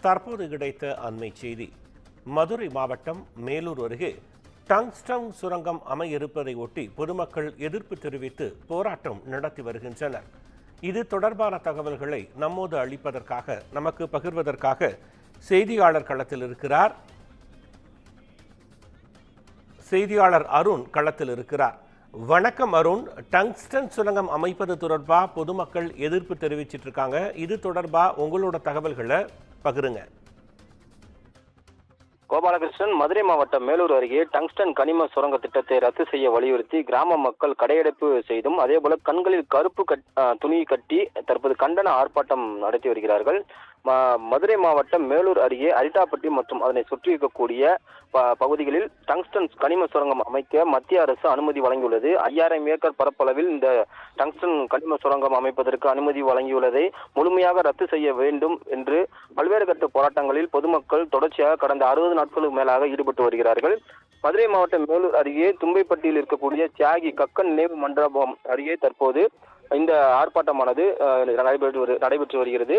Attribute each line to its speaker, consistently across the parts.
Speaker 1: தற்போது கிடைத்த அண்மை செய்தி. மதுரை மாவட்டம் மேலூர் அருகே டங்ஸ்டன் சுரங்கம் அமைய இருப்பதை ஒட்டி பொதுமக்கள் எதிர்ப்பு தெரிவித்து போராட்டம் நடத்தி வருகின்றனர். இது தொடர்பான தகவல்களை நம்மோடு அளிப்பதற்காக, நமக்கு பகிர்வதற்காக செய்தியாளர் களத்தில் இருக்கிறார். செய்தியாளர் அருண் களத்தில் இருக்கிறார். வணக்கம் அருண். டங்ஸ்டன் சுரங்கம் அமைப்பது தொடர்பா பொதுமக்கள் எதிர்ப்பு தெரிவிச்சிட்டு இருக்காங்க. இது தொடர்பா உங்களோட தகவல்களை பகிருங்க.
Speaker 2: கோபாலகிருஷ்ணன், மதுரை மாவட்டம் மேலூர் அருகே டங்ஸ்டன் கனிம சுரங்க திட்டத்தை ரத்து செய்ய வலியுறுத்தி கிராம மக்கள் கடையடைப்பு செய்தும் அதேபோல கண்களில் கருப்பு துணி கட்டி தற்போது கண்டன ஆர்ப்பாட்டம் நடத்தி வருகிறார்கள். மதுரை மாவட்டம் மேலூர் அருகே அரிட்டாப்பட்டி மற்றும் அதனை சுற்றி இருக்கக்கூடிய பகுதிகளில் டங்ஸ்டன் கனிம சுரங்கம் அமைக்க மத்திய அரசு அனுமதி வழங்கியுள்ளது. 5000 ஏக்கர் பரப்பளவில் இந்த டங்ஸ்டன் கனிம சுரங்கம் அமைப்பதற்கு அனுமதி வழங்கியுள்ளதை முழுமையாக ரத்து செய்ய வேண்டும் என்று பல்வேறு கட்ட போராட்டங்களில் பொதுமக்கள் தொடர்ச்சியாக கடந்த 60 நாட்களுக்கு மேலாக ஈடுபட்டு வருகிறார்கள். மதுரை மாவட்டம் மேலூர் அருகே தும்பைப்பட்டியில் இருக்கக்கூடிய தியாகி கக்கன் நினைவு மண்டபம் அருகே தற்போது இந்த ஆர்ப்பாட்டமானது நடைபெற்று வருகிறது.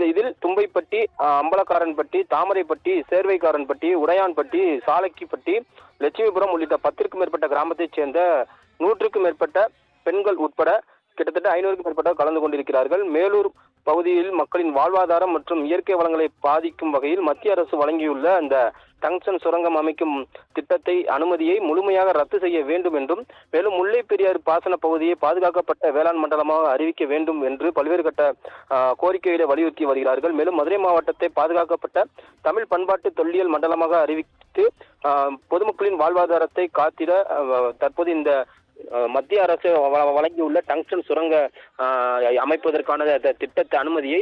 Speaker 2: இதில் தும்பைப்பட்டி, அம்பலக்காரன்பட்டி, தாமரைப்பட்டி, சேர்வைக்காரன்பட்டி, உடையான்பட்டி, சாலக்கிப்பட்டி, லட்சுமிபுரம் உள்ளிட்ட 10க்கும் மேற்பட்ட கிராமத்தைச் சேர்ந்த 100க்கும் மேற்பட்ட பெண்கள் உட்பட கிட்டத்தட்ட 500க்கும் மேற்பட்ட கலந்து கொண்டிருக்கிறார்கள். மேலூர் பகுதியில் மக்களின் வாழ்வாதாரம் மற்றும் இயற்கை வளங்களை பாதிக்கும் வகையில் மத்திய அரசு வழங்கியுள்ள அந்த டங்ஸ்டன் சுரங்கம் அமைக்கும் திட்டத்தை அனுமதியை முழுமையாக ரத்து செய்ய வேண்டும் என்றும், மேலும் முல்லை பெரியாறு பாசன பகுதியை பாதுகாக்கப்பட்ட வேளாண் மண்டலமாக அறிவிக்க வேண்டும் என்று பல்வேறு கட்ட கோரிக்கைகளை வலியுறுத்தி வருகிறார்கள். மேலும் மதுரை மாவட்டத்தை பாதுகாக்கப்பட்ட தமிழ் பண்பாட்டு தொல்லியல் மண்டலமாக அறிவித்து பொதுமக்களின் வாழ்வாதாரத்தை காத்திட தற்போது இந்த மத்திய அரசு வழங்கியுள்ள டங்ஸ்டன் சுரங்க அமைப்பதற்கான திட்டத்தை அனுமதியை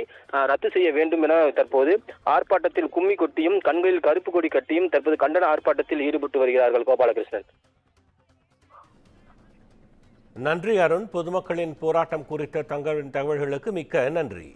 Speaker 2: ரத்து செய்ய வேண்டும் என தற்போது ஆர்ப்பாட்டத்தில் கும்மி கொட்டியும் கண்களில் கருப்பு கொடி கட்டியும் தற்போது கண்டன ஆர்ப்பாட்டத்தில் ஈடுபட்டு வருகிறார்கள். கோபாலகிருஷ்ணன்.
Speaker 1: நன்றி அருண். பொதுமக்களின் போராட்டம் குறித்த தங்களின் தகவல்களுக்கு மிக்க நன்றி.